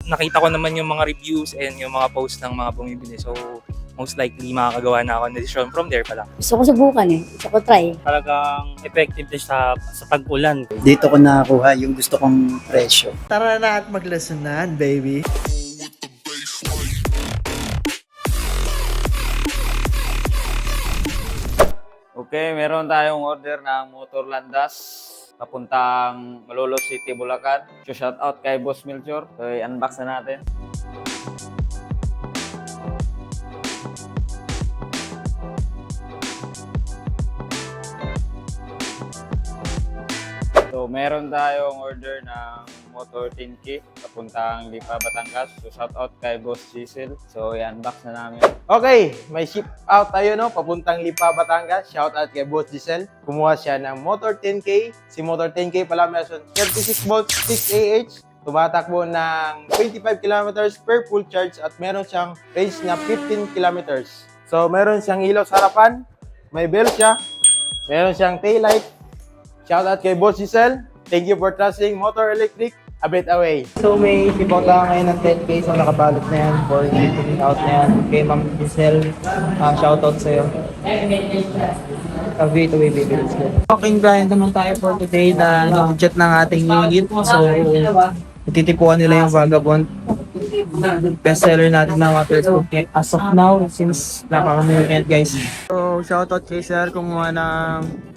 nakita ko naman yung mga reviews and yung mga posts ng mga bumibili. So, most likely makakagawa na ako ng desisyon from there pa lang. Gusto ko subukan eh. Gusto ko try. Talagang effective din sa tag-ulan. Dito ko nakakuha yung gusto kong presyo. Tara na at maglasunan, baby. Okay, meron tayong order ng motor landas papuntang Malolos City, Bulacan. So, shout out kay Boss Melchor. So, i-unbox na natin. So, meron tayong order ng motor 10K papuntang Lipa, Batangas. So, shout out kay Boss Cecil. So, i-unbox na namin. Okay, may ship out tayo no, papuntang Lipa, Batangas. Shout out kay Boss Giselle. Kumuha siya ng motor 10K. Si motor 10K pala meron 36 volts, 6 Ah. Tumatakbo ng 25 kilometers per full charge at meron siyang range na 15 kilometers. So, meron siyang ilaw sa harapan. May bell siya. Meron siyang taillight. Shout out kay Boss Giselle. Thank you for trusting Motor Electric a bit away. So may sipot lang ngayon ng 10K. So nakabalot na yan for shipping out na yan. Kay Ma'am Giselle, shout out sa'yo. A bit away, baby. Let's go. Talking grind naman tayo for today na budget ng ating unit. So ititipuan nila yung Vagabond. Best seller natin ng waterproof as of now since napakamilyon guys. So shout out kay Sir kumuha ng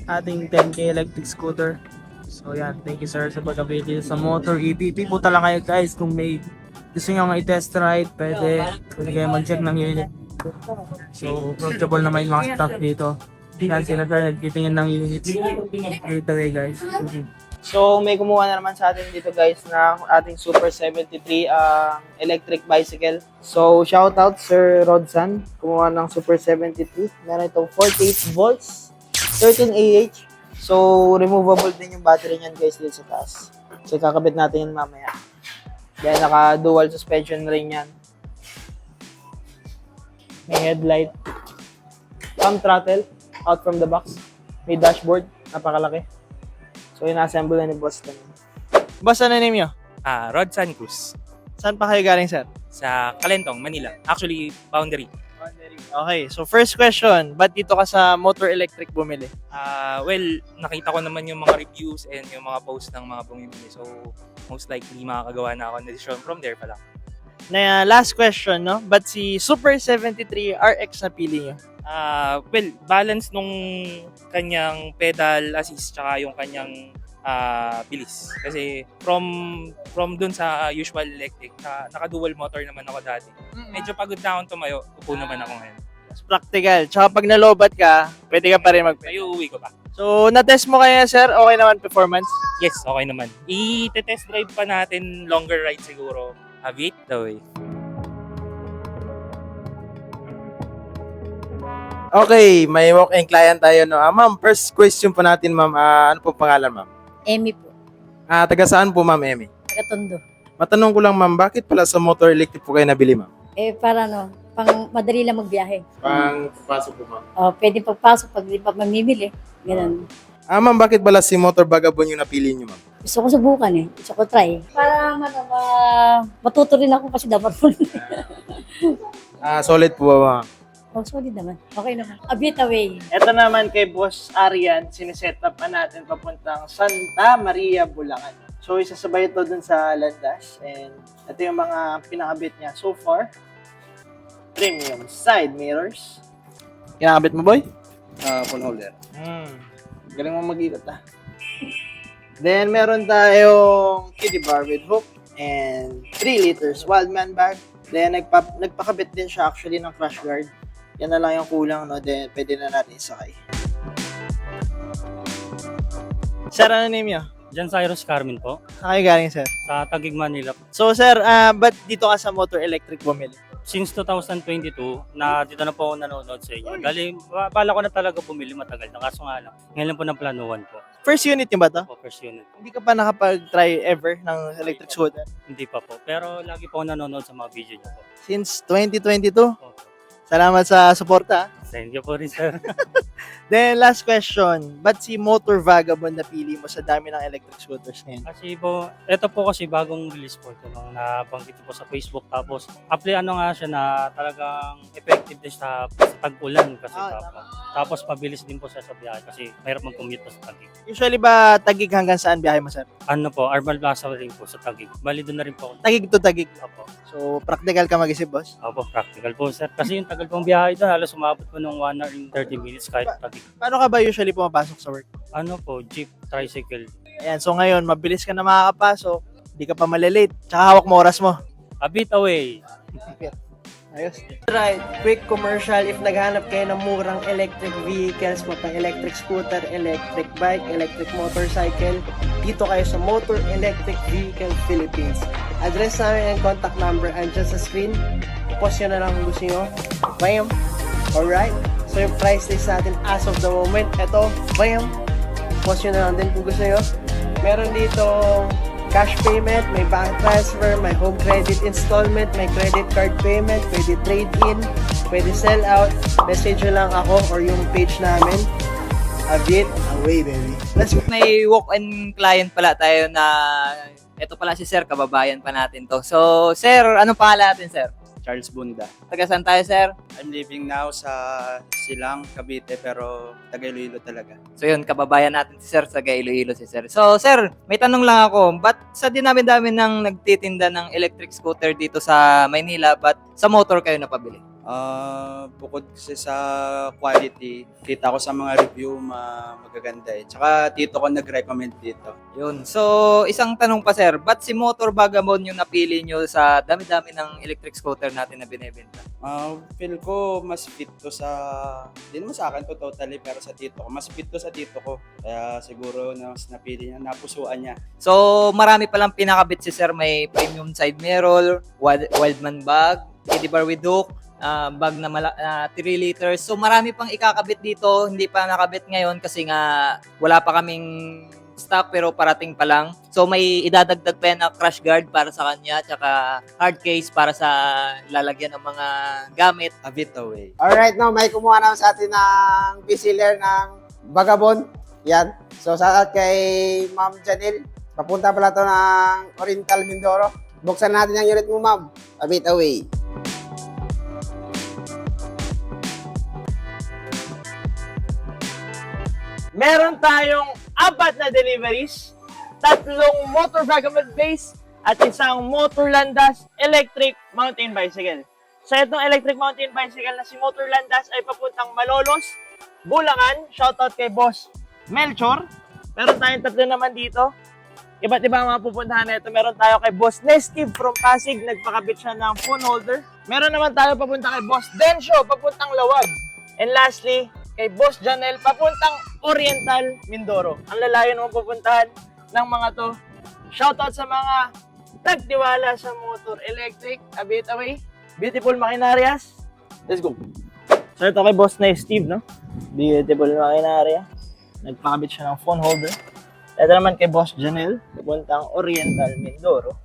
ating 10K electric scooter. So yan, thank you sir sa pag-avail sa motor. EPP po lang kayo guys kung may gusto nyo nga i-test ride, pwede kayo mag-check ng unit. So approachable naman yung mga staff dito. Yan sila sir, nagtitingin ng units. Great away guys. So may kumuha na naman sa atin dito guys ng ating Super 73 electric bicycle. So shout out Sir Rodsan, kumuha ng Super 73. Meron itong 48 volts. 13 Ah. So, removable din yung battery niyan guys dito sa taas. So, kakabit natin yun mamaya. Yan, naka-dual suspension ring yan. May headlight. Thumb throttle out from the box. May dashboard. Napakalaki. So, in-assemble na ni Boss kanina. Boss, ano name nyo? Rod San Cruz Saan pa kayo galing, sir? sa Calentong, Manila. Actually, boundary. Okay, so first question, ba't dito ka sa Motor Electric bumili? Well, nakita ko naman yung mga reviews and yung mga posts ng mga bumibili. So, most likely makakagawa na ako ng desisyon from there pa lang. Na last question, no? Ba't si Super 73 RX napili nyo? Well, balance nung kanyang pedal assist tsaka yung kanyang bilis. Kasi from dun sa usual electric, naka-dual motor naman ako dati. Medyo pagod na akong tumayo, upo naman ako ngayon. Mas practical. Tsaka pag nalobat ka, pwede ka pa rin Kaya uuwi ko pa. So, na-test mo kaya, sir? Okay naman performance? Yes, okay naman. I-test drive pa natin longer ride siguro. A bit the way. Okay, may walk-in client tayo, no? Ma'am, first question po natin, ma'am. Ano po pangalan, ma'am? Emmy po. Taga saan po, ma'am, Emmy? Taga-Tondo. Matanong ko lang, ma'am, bakit pala sa motor electric po kayo nabili, ma'am? Para pang madali lang magbiyahe. Pang pasok po, ma'am. Pwede pagpasok pag di pa mamimili. Ganun. Ma'am, bakit pala si Motor Vagabond yung napili niyo, ma'am? Gusto ko subukan eh. Gusto ko try. Para matuto rin ako kasi dapat po. Solid po ba, ma'am? Solid naman. Okay naman. A bit away. Ito naman kay Boss Arian, siniset up natin papuntang Santa Maria, Bulacan. So, isasabay ito dun sa landas. And ito yung mga pinakabit niya so far. Premium side mirrors. Kinakabit mo, boy? Phone holder. Galing mo mag-ikot, Then, meron tayong kiddie bar with hook and 3 liters Wildman bag. Then, nagpakabit din siya actually ng crash guard. Yan na lang yung kulang, no? Then, pwede na natin isakay. Sir, ano name niyo? Jan Cyrus Carmen po, Saan kayo galing, sir? sa Taguig, Manila. So, sir, ba't dito ka sa Motor Electric bumili? Since 2022, na dito na po ako nanonood sa inyo. Dali, bala ko na talaga bumili matagal na. Kaso nga lang, ngayon lang po ng planuhan po. First unit niyo ba to? Po, first unit. Hindi ka pa nakapag-try ever ng electric scooter? Hindi pa po. Pero lagi po ako nanonood sa mga video niyo po. Since 2022? Po. Salamat sa suporta. Thank you po rin, sir. Then, last question. Ba't si Motor Vagabond napili mo sa dami ng electric scooters ngayon? Kasi po, ito po kasi bagong release po ito nung nabanggit ko po sa Facebook. Tapos, nga siya na talagang effective din sa tag-ulan kasi tapos mabilis din po siya sa biyahe kasi mahirap mag-commute po sa Taguig. Usually ba Taguig hanggang saan biyahe mo, sir? Ano po, Armal Plaza rin po sa Taguig. Bali doon na rin po ako. Taguig to Taguig. Opo. So, practical ka mag-isip, boss? Opo, practical po, sir. Kasi yung tagal pong biyahe doon, halos umabot po ng 1 hour and 30 minutes kahit Taguig. Paano ka ba usually pumapasok sa work? Ano po, jeep, tricycle. Ayan, so ngayon, mabilis ka na makakapasok, hindi ka pa malilate, tsaka hawak mo oras mo. A bit away. Ayos. Right, quick commercial. If naghanap kayo ng murang electric vehicles, mapang electric scooter, electric bike, electric motorcycle, dito kayo sa Motor Electric Vehicle Philippines. Address namin and contact number andyan sa screen. Post nyo na lang kung gusto nyo. Bam! Alright? So yung price list natin as of the moment, eto, bam! Post nyo na lang din kung gusto nyo. Meron dito cash payment, may bank transfer, may home credit installment, may credit card payment, pwede trade-in, pwede sell out. Message nyo lang ako or yung page namin. A bit away, baby. Let's go. May walk-in client pala tayo na ito pala si Sir, kababayan pa natin to. So, Sir, anong pangalan natin, Sir? Charles Bunda. Taga saan tayo, Sir? I'm living now sa Silang, Cavite, pero taga Iloilo talaga. So yun, kababayan natin si Sir, taga Iloilo si Sir. So, Sir, may tanong lang ako. Ba't sa dinami-dami ng nagtitinda ng electric scooter dito sa Maynila, ba't sa motor kayo napabili? Bukod kasi sa quality, kita ko sa mga review magaganda eh. Tsaka tito ko nag-recommend dito. Yun. So, isang tanong pa, Sir. Ba't si Motor Vagabond yung napili nyo sa dami-dami ng electric scooter natin na binibenta? Feel ko mas fit to sa, hindi naman sa akin to totally, pero sa tito ko. Mas fit to sa tito ko. Kaya siguro mas napili niya, napusuan niya. So, marami palang pinakabit si Sir. May premium side mirror, Wildman bag, teddy bar with hook, bag na 3 liters. So marami pang ikakabit dito, hindi pa nakabit ngayon kasi nga wala pa kaming stock pero parating pa lang. So may idadagdag pa yan na crash guard para sa kanya tsaka hard case para sa lalagyan ng mga gamit. A bit away. Alright, now may kumuha naman sa atin ng bisiler ng Vagabond. Yan. So sa kay Ma'am Janelle, papunta pala to ng Oriental Mindoro. Buksan natin ang unit mo, ma'am. A bit away. Meron tayong 4 na deliveries, 3 Motor Vagabond base, at isang Motor Landas electric mountain bicycle. So itong electric mountain bicycle na si Motor Landas ay papuntang Malolos, Bulacan. Shoutout kay Boss Melchor. Meron tayong 3 naman dito. Iba't iba ang mga pupuntahan na ito. Meron tayo kay Boss Nestive from Pasig, nagpakabit siya ng phone holder. Meron naman tayo papunta kay Boss Densyo, papuntang Lawag. And lastly, kay Boss Janelle, papuntang Oriental Mindoro. Ang lalayo naman pupuntahan ng mga to. Shoutout sa mga nagtiwala sa motor electric. A bit away. Beautiful makinarias. Let's go. So ito kay Boss na Steve, no? Beautiful makinarya. Nagpakabit siya ng phone holder. Ito naman kay Boss Janelle, pupuntang Oriental Mindoro.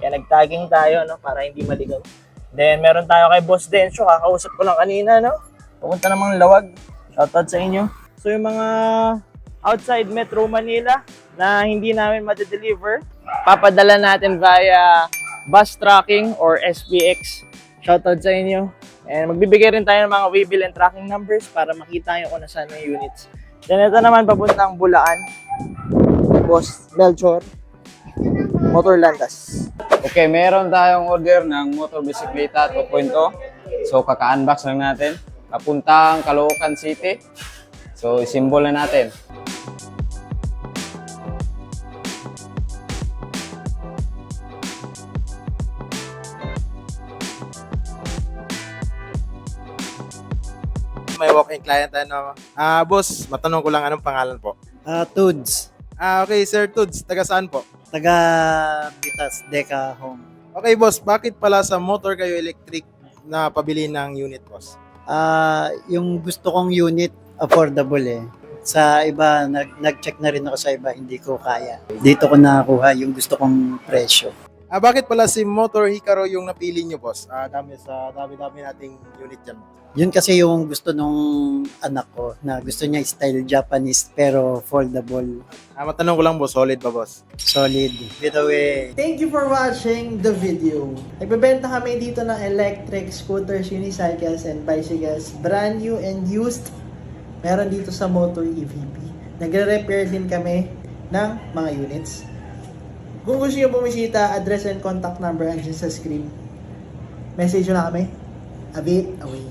Kaya nag-tagging tayo, no? Para hindi maligaw. Then meron tayo kay Boss Densyo. Kakausap ko lang kanina, no? Pupunta namang Lawag. Shoutout sa inyo. So yung mga outside Metro Manila na hindi namin ma-deliver, papadala natin via bus tracking or SPX. Shoutout sa inyo. And magbibigay rin tayo ng mga waybill and tracking numbers para makita nyo kung nasaan yung units. Then ito naman papuntang Bulacan. Boss Melchor. Motor Landas. Okay, meron tayong order ng motor bisikleta 2.0. So, kaka-unbox lang natin. Papuntang Caloocan City. So, isimbol na natin. May walk-in client ano. Boss, matanong ko lang anong pangalan po? Tudes. Okay, Sir Tudes, taga saan po? Taga Bitas, Deca Home. Okay, boss, bakit pala sa motor kayo electric na pabili ng unit, boss? Yung gusto kong unit, affordable eh. Sa iba, nag-check na rin ako sa iba, hindi ko kaya. Dito ko nakakuha yung gusto kong presyo. Bakit pala si Motor Hikaru yung napili nyo, boss? Dami-dami nating unit dyan. Yun kasi yung gusto nung anak ko na gusto niya style Japanese pero foldable. Matanong ko lang, boss, solid ba, boss? Solid. By the way, Thank you for watching the video. Nagbebenta kami dito ng electric scooters, unicycles, and bicycles. Brand new and used. Meron dito sa Motor EVP. Nagre-repair din kami ng mga units. Kung gusto nyo bumisita, address and contact number andyan sa screen. Message nyo na kami. A bit away.